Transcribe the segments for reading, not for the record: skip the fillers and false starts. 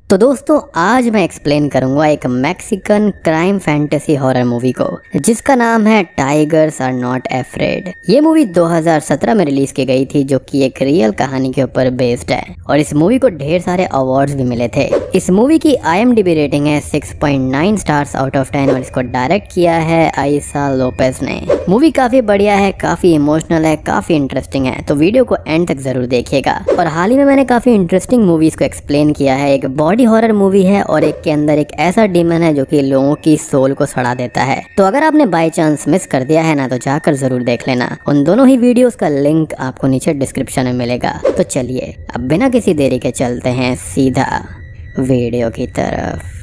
तो दोस्तों आज मैं एक्सप्लेन करूंगा एक Mexican crime fantasy horror movie को जिसका नाम है टाइगर्स आर नॉट अफ्रेड। ये मूवी 2017 में रिलीज की गई थी जो कि एक रियल कहानी के ऊपर बेस्ड है और इस मूवी को ढेर सारे अवार्ड्स भी मिले थे। इस मूवी की IMDb रेटिंग है 6.9 स्टार्स आउट ऑफ 10 और इसको डायरेक्ट किया है आइसा लोपेज ने। मूवी काफी बढ़िया है, काफी इमोशनल है, काफी इंटरेस्टिंग है, तो वीडियो को एंड तक जरूर देखिएगा। और हाल ही में मैंने काफी इंटरेस्टिंग मूवीज को एक्सप्लेन किया है। एक बॉडी हॉरर मूवी है और एक के अंदर एक ऐसा डीमन है जो कि लोगों की सोल को सड़ा देता है। तो अगर आपने बाय चांस मिस कर दिया है ना तो जाकर जरूर देख लेना। उन दोनों ही वीडियोस का लिंक आपको नीचे डिस्क्रिप्शन में मिलेगा। तो चलिए अब बिना किसी देरी के चलते हैं सीधा वीडियो की तरफ।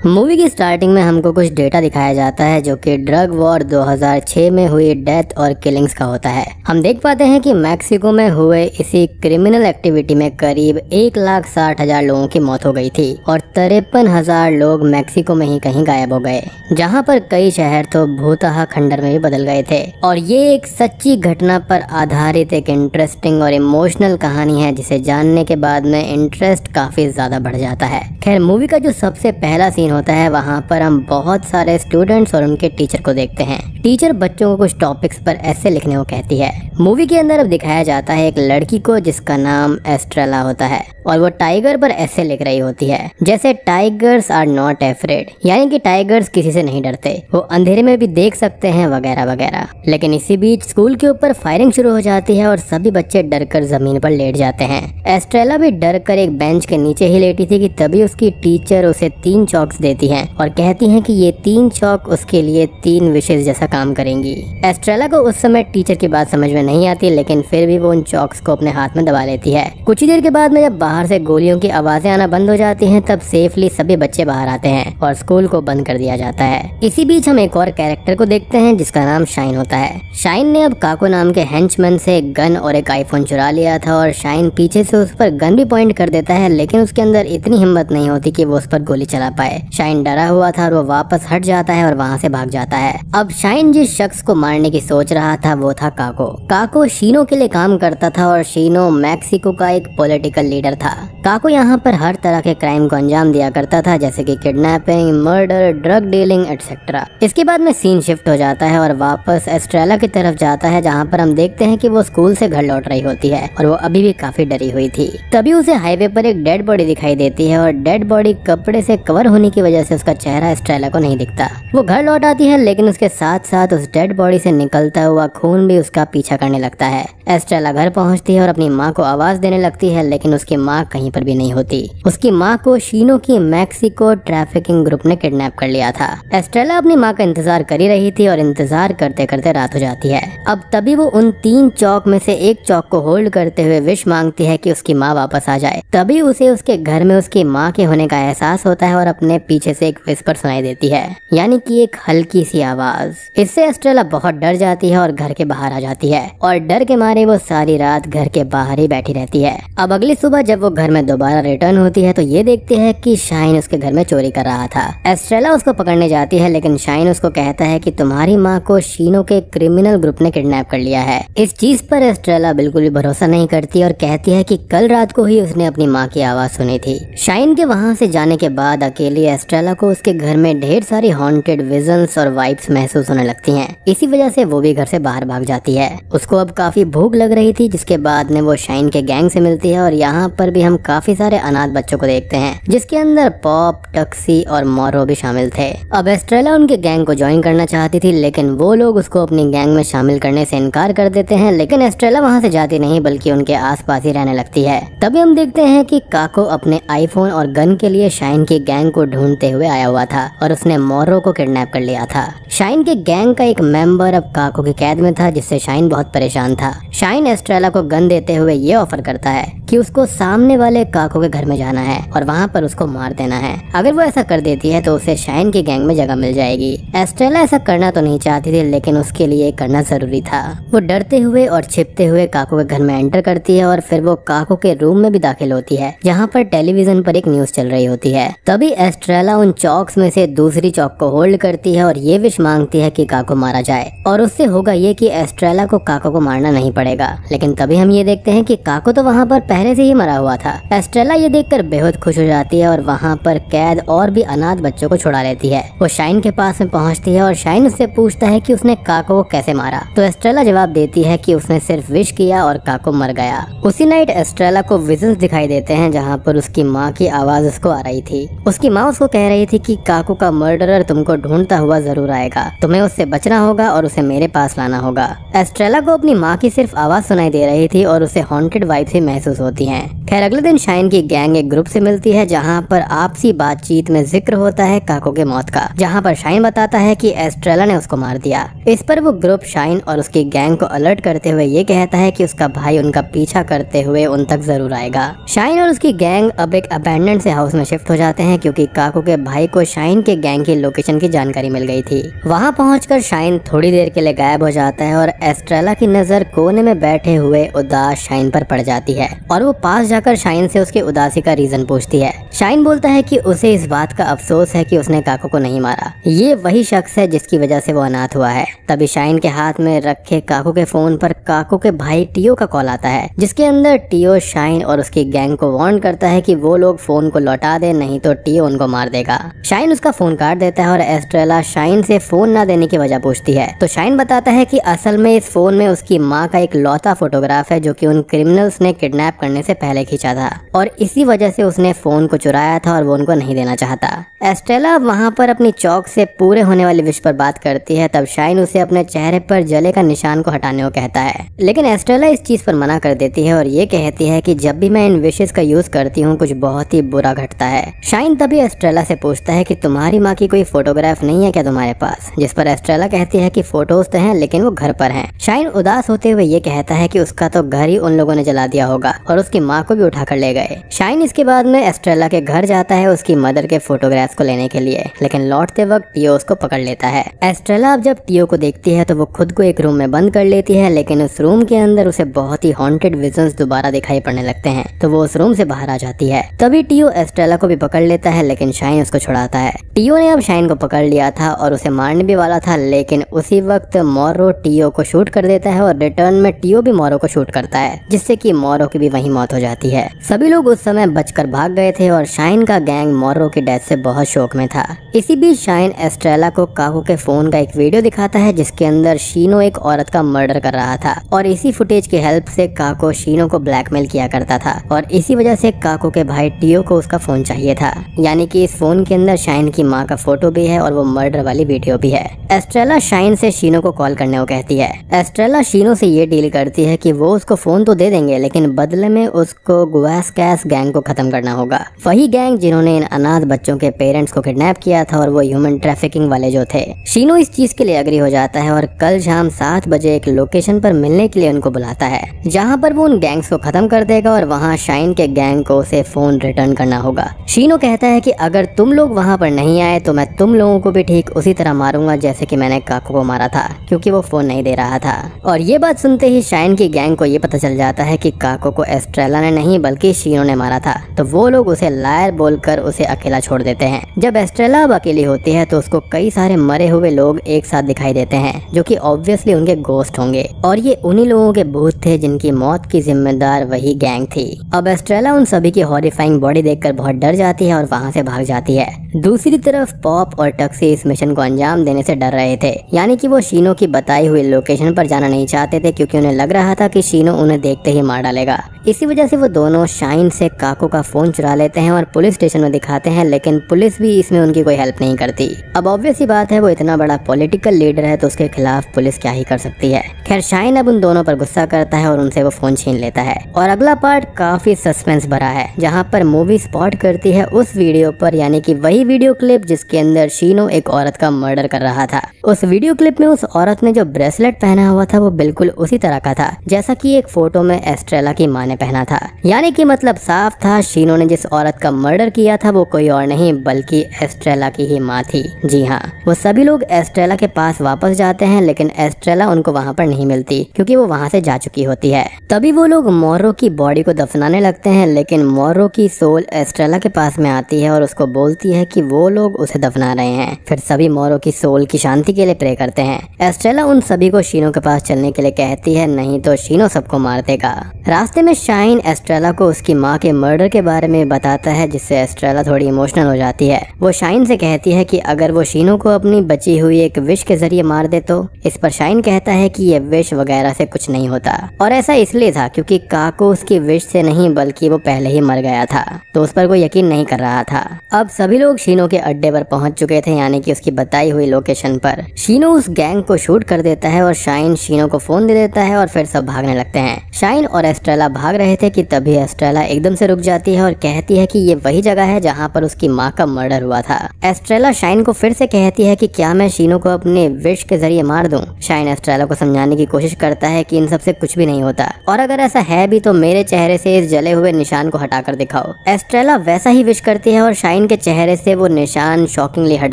मूवी की स्टार्टिंग में हमको कुछ डेटा दिखाया जाता है जो कि ड्रग वॉर 2006 में हुई डेथ और किलिंग्स का होता है। हम देख पाते हैं कि मैक्सिको में हुए इसी क्रिमिनल एक्टिविटी में करीब 1,60,000 लोगों की मौत हो गई थी और 53,000 लोग मैक्सिको में ही कहीं गायब हो गए, जहां पर कई शहर तो भूतहा खंडर में भी बदल गए थे। और ये एक सच्ची घटना पर आधारित एक इंटरेस्टिंग और इमोशनल कहानी है जिसे जानने के बाद में इंटरेस्ट काफी ज्यादा बढ़ जाता है। खैर मूवी का जो सबसे पहला सीन होता है वहाँ पर हम बहुत सारे स्टूडेंट्स और उनके टीचर को देखते हैं। टीचर बच्चों को कुछ टॉपिक्स पर ऐसे लिखने को कहती है। मूवी के अंदर अब दिखाया जाता है एक लड़की को जिसका नाम एस्ट्रेला होता है और वो टाइगर पर ऐसे लिख रही होती है जैसे टाइगर्स आर नॉट अफ्रेड, यानी कि टाइगर्स किसी से नहीं डरते, वो अंधेरे में भी देख सकते हैं वगैरह वगैरह। लेकिन इसी बीच स्कूल के ऊपर फायरिंग शुरू हो जाती है और सभी बच्चे डरकर जमीन पर लेट जाते हैं। एस्ट्रेला भी डर कर एक बेंच के नीचे ही लेटी थी कि तभी उसकी टीचर उसे 3 चॉक्स देती हैं और कहती हैं कि ये 3 चॉक उसके लिए 3 विशेष जैसा काम करेंगी। एस्ट्रेला को उस समय टीचर की बात समझ में नहीं आती, लेकिन फिर भी वो उन चॉक्स को अपने हाथ में दबा लेती है। कुछ ही देर के बाद में जब बाहर से गोलियों की आवाजें आना बंद हो जाती हैं तब सेफली सभी बच्चे बाहर आते हैं और स्कूल को बंद कर दिया जाता है। इसी बीच हम एक और कैरेक्टर को देखते हैं जिसका नाम शाइन होता है। शाइन ने अब काको नाम के हेंचमैन से एक गन और एक आईफोन चुरा लिया था और शाइन पीछे से उस पर गन भी पॉइंट कर देता है, लेकिन उसके अंदर इतनी हिम्मत नहीं होती कि वो उस पर गोली चला पाए। शाइन डरा हुआ था और वो वापस हट जाता है और वहाँ से भाग जाता है। अब शाइन जिस शख्स को मारने की सोच रहा था वो था काको। काको शीनो के लिए काम करता था और शीनो मैक्सिको का एक पॉलिटिकल लीडर था। काको यहाँ पर हर तरह के क्राइम को अंजाम दिया करता था जैसे कि kidnapping, murder, drug dealing etcetera. इसके बाद में सीन शिफ्ट हो जाता है और वापस एस्ट्रेला की तरफ जाता है जहाँ पर हम देखते हैं कि वो स्कूल से घर लौट रही होती है और वो अभी भी काफी डरी हुई थी। तभी उसे हाईवे पर एक डेड बॉडी दिखाई देती है और डेड बॉडी कपड़े से कवर होने की वजह से उसका चेहरा एस्ट्रेला को नहीं दिखता। वो घर लौट आती है लेकिन उसके साथ साथ उस डेड बॉडी से निकलता हुआ खून भी उसका पीछा करने लगता है। एस्ट्रेला घर पहुंचती है और अपनी माँ को आवाज देने लगती है, लेकिन उसकी माँ कहीं पर भी नहीं होती। उसकी माँ को शीनो की मैक्सिको ट्रैफिकिंग ग्रुप ने किडनैप कर लिया था। एस्ट्रेला अपनी माँ का इंतजार कर ही रही थी और इंतजार करते करते रात हो जाती है। अब तभी वो उन 3 चौक में से एक चौक को होल्ड करते हुए विश मांगती है कि उसकी माँ वापस आ जाए। तभी उसे उसके घर में उसकी माँ के होने का एहसास होता है और अपने पीछे से एक विस्पर सुनाई देती है, यानी कि एक हल्की सी आवाज। इससे एस्ट्रेला बहुत डर जाती है और घर के बाहर आ जाती है और डर के मारे वो सारी रात घर के बाहर ही बैठी रहती है। अब अगली सुबह जब वो घर में दोबारा रिटर्न होती है तो ये देखती है कि शाइन उसके घर में चोरी कर रहा था। एस्ट्रेला उसको पकड़ने जाती है लेकिन शाइन उसको कहता है कि तुम्हारी माँ को शीनो के क्रिमिनल ग्रुप ने किडनैप कर लिया है। इस चीज पर एस्ट्रेला बिल्कुल भी भरोसा नहीं करती और कहती है कि कल रात को ही उसने अपनी माँ की आवाज सुनी थी। शाइन के वहाँ से जाने के बाद अकेली एस्ट्रेला को उसके घर में ढेर सारी हॉन्टेड विजन्स और वाइब्स महसूस होने लगती हैं। इसी वजह से वो भी घर से बाहर भाग जाती है। उसको अब काफी भूख लग रही थी जिसके बाद में वो शाइन के गैंग से मिलती है और यहाँ पर भी हम काफी सारे अनाथ बच्चों को देखते हैं जिसके अंदर पॉप, टक्सी और मोरो भी शामिल थे। अब एस्ट्रेला उनके गैंग को ज्वाइन करना चाहती थी लेकिन वो लोग उसको अपनी गैंग में शामिल करने से इनकार कर देते हैं, लेकिन एस्ट्रेला वहाँ से जाती नहीं बल्कि उनके आसपास ही रहने लगती है। तभी हम देखते हैं कि काको अपने आईफोन और गन के लिए शाइन की गैंग को ढूंढते हुए आया हुआ था और उसने मोरो को किडनैप कर लिया था। शाइन के गैंग का एक मेंबर अब काको की कैद में था जिससे शाइन बहुत परेशान था। शाइन एस्ट्रेला को गन देते हुए ये ऑफर करता है कि उसको सामने वाले काको के घर में जाना है और वहाँ पर उसको मार देना है। अगर वो ऐसा कर देती है तो उसे शाइन की गैंग में जगह मिल जाएगी। एस्ट्रेला ऐसा करना तो नहीं चाहती थी लेकिन उसके लिए करना जरूरी था। वो डरते हुए और छिपते हुए काको के घर में एंटर करती है और फिर वो काको के रूम में भी दाखिल होती है जहाँ पर टेलीविजन पर एक न्यूज चल रही होती है। तभी एस्ट्रेला उन चौक्स में से दूसरी चौक को होल्ड करती है और ये विश मांगती है कि काको मारा जाए और उससे होगा ये कि एस्ट्रेला को काको को मारना नहीं पड़ेगा। लेकिन तभी हम ये देखते हैं कि काको तो वहाँ पर पहले पहले से ही मरा हुआ था। एस्ट्रेला ये देखकर बेहद खुश हो जाती है और वहाँ पर कैद और भी अनाथ बच्चों को छुड़ा लेती है। वो शाइन के पास में पहुँचती है और शाइन उससे पूछता है कि उसने काको को कैसे मारा। तो एस्ट्रेला जवाब देती है कि उसने सिर्फ विश किया और काको मर गया। उसी नाइट एस्ट्रेला को विजन्स दिखाई देते हैं जहाँ पर उसकी माँ की आवाज उसको आ रही थी। उसकी माँ उसको कह रही थी कि काको का मर्डरर तुमको ढूंढता हुआ जरूर आएगा, तुम्हें उससे बचना होगा और उसे मेरे पास लाना होगा। एस्ट्रेला को अपनी माँ की सिर्फ आवाज सुनाई दे रही थी और उसे हॉन्टेड वाइब से महसूस होती हैं। खैर अगले दिन शाइन की गैंग एक ग्रुप से मिलती है जहाँ पर आपसी बातचीत में जिक्र होता है काको के मौत का, जहाँ पर शाइन बताता है कि एस्ट्रेला ने उसको मार दिया। इस पर वो ग्रुप शाइन और उसकी गैंग को अलर्ट करते हुए ये कहता है कि उसका भाई उनका पीछा करते हुए उन तक जरूर आएगा। शाइन और उसकी गैंग अब एक अबैंडन्ड से हाउस में शिफ्ट हो जाते हैं क्योंकि काको के भाई को शाइन के गैंग की लोकेशन की जानकारी मिल गई थी। वहाँ पहुंचकर शाइन थोड़ी देर के लिए गायब हो जाता है और एस्ट्रेला की नजर कोने में बैठे हुए उदास शाइन पर पड़ जाती है और वो पास जाकर शाइन से उसकी उदासी का रीजन पूछती है। शाइन बोलता है कि उसे इस बात का अफसोस है कि उसने काको को नहीं मारा, ये वही शख्स है जिसकी वजह से वो अनाथ हुआ है। तभी शाइन के हाथ में रखे काको के फोन पर काको के भाई टियो का कॉल आता है, जिसके अंदर टियो शाइन और उसकी गैंग को वार्न करता है कि वो लोग फोन को लौटा दे, नहीं तो टियो उनको मार देगा। शाइन उसका फोन काट देता है और एस्ट्रेला शाइन से फोन ना देने की वजह पूछती है। तो शाइन बताता है कि असल में इस फोन में उसकी माँ का एक लौता फोटोग्राफ है जो कि उन क्रिमिनल्स ने किडनैप करने से पहले खींचा था और इसी वजह से उसने फोन को चुराया था और वो उनको नहीं देना चाहता। एस्ट्रेला वहाँ पर अपनी चौक से पूरे होने वाली विश पर बात करती है। तब शाइन उसे अपने चेहरे पर जले का निशान को हटाने को कहता है, लेकिन एस्ट्रेला इस चीज पर मना कर देती है और ये कहती है कि जब भी मैं इन विशेस का यूज करती हूँ कुछ बहुत ही बुरा घटता है। शाइन तभी एस्ट्रेला से पूछता है कि तुम्हारी माँ की कोई फोटोग्राफ नहीं है क्या तुम्हारे पास, जिस पर एस्ट्रेला कहती है कि फोटोज तो हैं लेकिन वो घर पर हैं। शाइन उदास होते हुए ये कहता है कि उसका तो घर ही उन लोगों ने जला दिया होगा और उसकी माँ को भी उठा कर ले गए। शाइन इसके बाद में एस्ट्रेला के घर जाता है उसकी मदर के फोटोग्राफ्स को लेने के लिए, लेकिन लौटते वक्त टियो उसको पकड़ लेता है। एस्ट्रेला अब जब टियो को देखती है तो वो खुद को एक रूम में बंद कर लेती है, लेकिन उस रूम के अंदर उसे बहुत ही हॉन्टेड विजन्स दोबारा दिखाई पड़ने लगते हैं। तो वो उस रूम से बाहर आ जाती है। तभी टियो एस्ट्रेला को भी पकड़ लेता है, लेकिन शाइन उसको छुड़ाता है। टियो ने अब शाइन को पकड़ लिया था और उसे मारने भी वाला था, लेकिन उसी वक्त मोरो टियो को शूट कर देता है और रिटर्न में टियो भी मोरो को शूट करता है, जिससे कि मोरो की भी वहीं मौत हो जाती है। सभी लोग उस समय बचकर भाग गए थे और शाइन का गैंग मोरो की डेथ से बहुत शौक में था। इसी बीच शाइन एस्ट्रेला को काको के फोन का एक वीडियो दिखाता है जिसके अंदर शीनो एक औरत का मर्डर कर रहा था और इसी फुटेज की हेल्प से काको शीनो को ब्लैकमेल किया करता था और इसी वजह से काको के भाई टियो को उसका फोन चाहिए था। यानी कि इस फोन के अंदर शाइन की माँ का फोटो भी है और वो मर्डर वाली वीडियो भी है। एस्ट्रेला शाइन से शीनो को कॉल करने को कहती है। एस्ट्रेला शीनो से ये डील करती है कि वो उसको फोन तो दे देंगे लेकिन बदले में उसको गुआस्कैस गैंग को खत्म करना होगा, वही गैंग जिन्होंने इन अनाथ बच्चों के पेरेंट्स को किडनैप किया था और वो ह्यूमन ट्रैफिकिंग वाले जो थे। शीनो इस चीज के लिए एग्री हो जाता है और कल शाम 7 बजे एक लोकेशन पर मिलने के लिए उनको बुलाता है जहाँ पर वो उन गैंग्स को खत्म कर देगा और वहाँ शाइन के गैंग को उसे फोन रिटर्न करना होगा। शीनो कहता है कि अगर तुम लोग वहाँ पर नहीं आए तो मैं तुम लोगों को भी ठीक उसी तरह मारूंगा जैसे कि मैंने काको को मारा था, क्योंकि वो फोन नहीं दे रहा था। और ये बात सुनते ही शाइन की गैंग को ये पता चल जाता है कि काको को एस्ट्रेला ने नहीं बल्कि शीनो ने मारा था, तो वो लोग उसे लायर बोलकर उसे अकेला छोड़ देते हैं। जब एस्ट्रेला अब अकेली होती है तो उसको कई सारे मरे हुए लोग एक साथ दिखाई देते हैं जो कि ऑब्वियसली उनके गोस्ट होंगे और ये उन्हीं लोगों के भूत थे जिनकी मौत की जिम्मेदार वही गैंग थी। अब एस्ट्रेला उन सभी की हॉरिफाइंग बॉडी देखकर बहुत डर जाती है और वहाँ से भाग जाती है। दूसरी तरफ पॉप और टक्सी इस मिशन को अंजाम देने से डर रहे थे, यानी कि वो शीनो की बताई हुई लोकेशन पर जाना नहीं चाहते थे क्योंकि उन्हें लग रहा था कि शीनो उन्हें देखते ही मार डालेगा। इसी वजह से वो दोनों शाइन से काको का फोन चुरा लेते हैं और पुलिस स्टेशन में दिखाते हैं, लेकिन पुलिस भी इसमें उनकी कोई हेल्प नहीं करती। अब ऑब्वियस सी बात है वो इतना बड़ा पॉलिटिकल लीडर है तो उसके खिलाफ पुलिस क्या ही कर सकती है। खैर शाइन अब उन दोनों पर गुस्सा करता है और उनसे वो फोन छीन लेता है। और अगला पार्ट काफी सस्पेंस भरा है जहाँ पर मूवी स्पॉट करती है उस वीडियो पर, यानी कि वही वीडियो क्लिप जिसके अंदर शीनो एक औरत का मर्डर कर रहा था। उस वीडियो क्लिप में उस औरत ने जो ब्रेसलेट पहना हुआ था वो बिल्कुल उसी तरह का था जैसा कि एक फोटो में एस्ट्रेला की माँ ने पहना था। यानी कि मतलब साफ था शीनो ने जिस औरत का मर्डर किया था वो कोई और नहीं बल्कि एस्ट्रेला की ही माँ थी। जी हाँ, वो सभी लोग एस्ट्रेला के पास वापस जाते हैं लेकिन एस्ट्रेला उनको वहाँ पर नहीं मिलती क्योंकि वो वहाँ से जा चुकी होती है। तभी वो लोग मोरो की बॉडी को दफनाने लगते हैं, लेकिन मोरो की सोल एस्ट्रेला के पास में आती है और उसको बोलती है कि वो लोग उसे दफना रहे हैं। फिर सभी मोरो की सोल की शांति के लिए प्रे करते हैं। एस्ट्रेला उन सभी को शीनो के पास चलने के लिए कहती है, नहीं तो शीनो सबको मार देगा। रास्ते में शाइन एस्ट्रेला को उसकी माँ के मर्डर के बारे में बताता है, जिससे एस्ट्रेला थोड़ी इमोशनल हो जाती है। वो शाइन से कहती है कि अगर वो शीनो को अपनी बची हुई एक विश के जरिए मार दे तो। इस पर शाइन कहता है कि ये विश वगैरह से कुछ नहीं होता, और ऐसा इसलिए था क्योंकि काको उसकी विश से नहीं बल्कि वो पहले ही मर गया था, तो उस पर कोई यकीन नहीं कर रहा था। अब सभी लोग शीनो के अड्डे पर पहुंच चुके थे, यानी कि उसकी बताई हुई लोकेशन पर। शीनो उस गैंग को शूट कर देता है और शाइन शीनो को फोन दे देता है और फिर सब भागने लगते हैं। शाइन और एस्ट्रेला भाग रहे थे कि तभी एस्ट्रेला एकदम से रुक जाती है और कहती है कि ये वही जगह है जहाँ पर उसकी माँ का मर्डर हुआ था। एस्ट्रेला शाइन को फिर से कहती है कि क्या मैं शीनो को अपने विश के जरिए मार दूं। शाइन एस्ट्रेला को समझाने की कोशिश करता है कि इन सब से कुछ भी नहीं होता, और अगर ऐसा है भी तो मेरे चेहरे से इस जले हुए निशान को हटाकर दिखाओ। एस्ट्रेला वैसा ही विश करती है और शाइन के चेहरे से वो निशान शॉकिंगली हट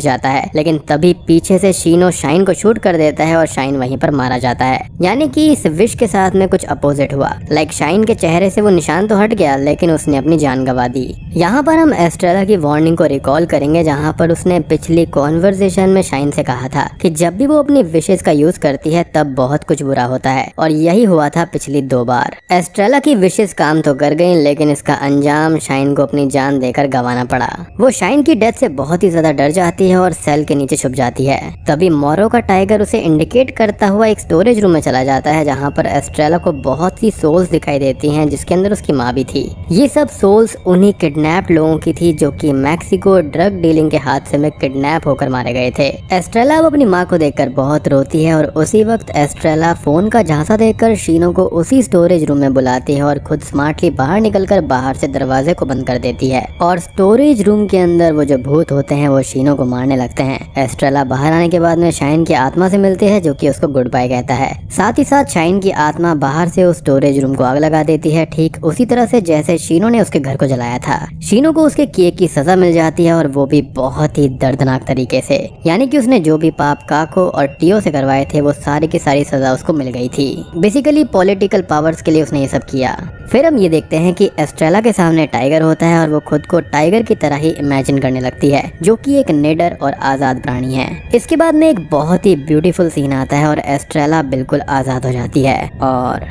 जाता है, लेकिन तभी पीछे से शीनो शाइन को शूट कर देता है और शाइन वहीं पर मारा जाता है। यानी कि इस विश के साथ में कुछ अपोजिट हुआ। लाइक शाइन के चेहरे से वो निशान तो हट गया, लेकिन उसने अपनी जान गंवा दी। यहाँ पर हम एस्ट्रेला की वार्निंग को रिकॉल करेंगे, जहाँ पर उसने पिछली कॉन्वर्सेशन में शाइन से कहा था कि जब भी वो अपनी विशेष का यूज करती है तब बहुत कुछ बुरा होता है, और यही हुआ था पिछली 2 बार। एस्ट्रेला की विशेष काम तो कर गई, लेकिन इसका अंजाम शाइन को अपनी जान देकर गंवाना पड़ा। वो शाइन की डेथ से बहुत ही ज्यादा डर जाती है और सेल के नीचे छुप जाती है। तभी मोरो का टाइगर उसे इंडिकेट करता हुआ एक स्टोरेज रूम में चला जाता है, जहाँ पर एस्ट्रेला को बहुत सी सोल्स दिखाई देती हैं, जिसके अंदर उसकी माँ भी थी। ये सब सोल्स उन्हीं किडनैप्ड लोगों की थी जो कि मैक्सिको ड्रग डीलिंग के हादसे में किडनैप होकर मारे गए थे। एस्ट्रेला अब अपनी माँ को देखकर बहुत रोती है, और उसी वक्त एस्ट्रेला फोन का झांसा देकर शीनो को उसी स्टोरेज रूम में बुलाती है और खुद स्मार्टली बाहर निकलकर बाहर से दरवाजे को बंद कर देती है, और स्टोरेज रूम के अंदर वो जो भूत होते हैं वो शीनो को मारने लगते हैं। एस्ट्रेला बाहर आने के बाद में शाइन की आत्मा से मिलती है, जो कि उसको गुड बाय कहता है। साथ ही साथ शाइन की आत्मा बाहर से उस स्टोरेज रूम को आग लगा देती है, ठीक उसी तरह से जैसे शीनो ने उसके घर को जलाया था। शीनो को उसके किए की सजा मिल जाती है, और वो भी बहुत ही दर्दनाक तरीके से। यानी कि उसने जो भी पाप काको और टियो से करवाए थे वो सारी की सारी सजा उसको मिल गई थी। बेसिकली पॉलिटिकल पावर्स के लिए उसने ये सब किया। फिर हम ये देखते हैं कि एस्ट्रेला के सामने टाइगर होता है, और वो खुद को टाइगर की तरह ही इमेजिन करने लगती है, जो कि एक निडर और आजाद प्राणी है। इसके बाद में एक बहुत ही ब्यूटीफुल सीन आता है और एस्ट्रेला बिल्कुल आजाद हो जाती है, और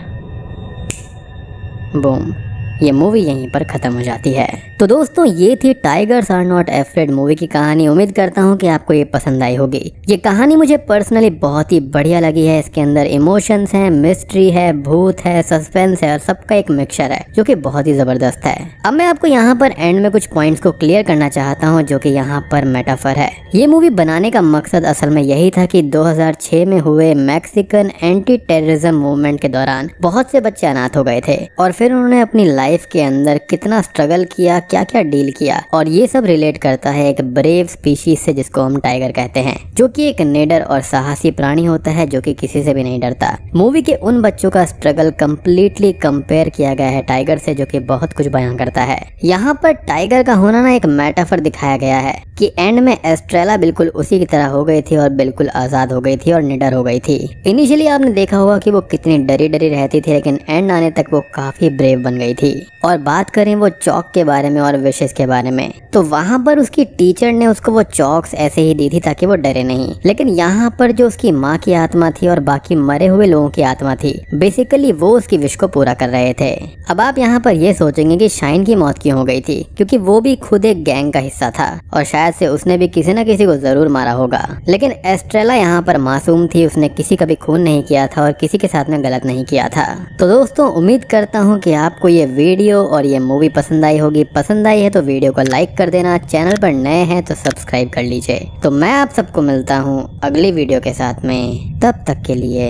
बूम, ये मूवी यहीं पर खत्म हो जाती है। तो दोस्तों, ये थी Tigers Are Not Afraid movie की कहानी। उम्मीद करता हूँ कि आपको ये पसंद आई होगी। ये कहानी मुझे पर्सनली बहुत ही बढ़िया लगी है। इसके अंदर इमोशंस हैं, मिस्ट्री है, भूत है, सस्पेंस है, और सबका एक मिक्सचर है जो कि बहुत ही जबरदस्त है। अब मैं आपको यहाँ पर एंड में कुछ पॉइंट्स को क्लियर करना चाहता हूँ, जो कि यहाँ पर मेटाफर है। ये मूवी बनाने का मकसद असल में यही था कि 2006 में हुए मैक्सिकन एंटी टेररिज्म मूवमेंट के दौरान बहुत से बच्चे अनाथ हो गए थे, और फिर उन्होंने अपनी लाइफ के अंदर कितना स्ट्रगल किया, क्या क्या डील किया, और ये सब रिलेट करता है एक ब्रेव स्पीशीज से, जिसको हम टाइगर कहते हैं, जो कि एक निडर और साहसी प्राणी होता है जो कि किसी से भी नहीं डरता। मूवी के उन बच्चों का स्ट्रगल कम्प्लीटली कंपेयर किया गया है टाइगर से, जो कि बहुत कुछ बयां करता है। यहाँ पर टाइगर का होना ना एक मेटाफर दिखाया गया है कि एंड में एस्ट्रेला बिल्कुल उसी की तरह हो गई थी और बिल्कुल आजाद हो गई थी और निडर हो गई थी। इनिशियली आपने देखा होगा कि वो कितनी डरी डरी रहती थी, लेकिन एंड आने तक वो काफी ब्रेव बन गई थी। और बात करें वो चौक के बारे में और विशेष के बारे में, तो वहाँ पर उसकी टीचर ने उसको वो चौक्स ऐसे ही दी थी ताकि वो डरे नहीं, लेकिन यहाँ पर जो उसकी माँ की आत्मा थी और बाकी मरे हुए लोगों की आत्मा थी, बेसिकली वो उसकी विश को पूरा कर रहे थे। अब आप यहाँ पर ये सोचेंगे कि शाइन की मौत क्यों हो गई थी, क्योंकि वो भी खुद एक गैंग का हिस्सा था और शायद से उसने भी किसी न किसी को जरूर मारा होगा। लेकिन एस्ट्रेला यहाँ पर मासूम थी, उसने किसी का भी खून नहीं किया था और किसी के साथ में गलत नहीं किया था। तो दोस्तों, उम्मीद करता हूँ कि आपको ये वीडियो और ये मूवी पसंद आई होगी। पसंद आई है तो वीडियो को लाइक कर देना, चैनल पर नए हैं तो सब्सक्राइब कर लीजिए। तो मैं आप सबको मिलता हूँ अगली वीडियो के साथ में, तब तक के लिए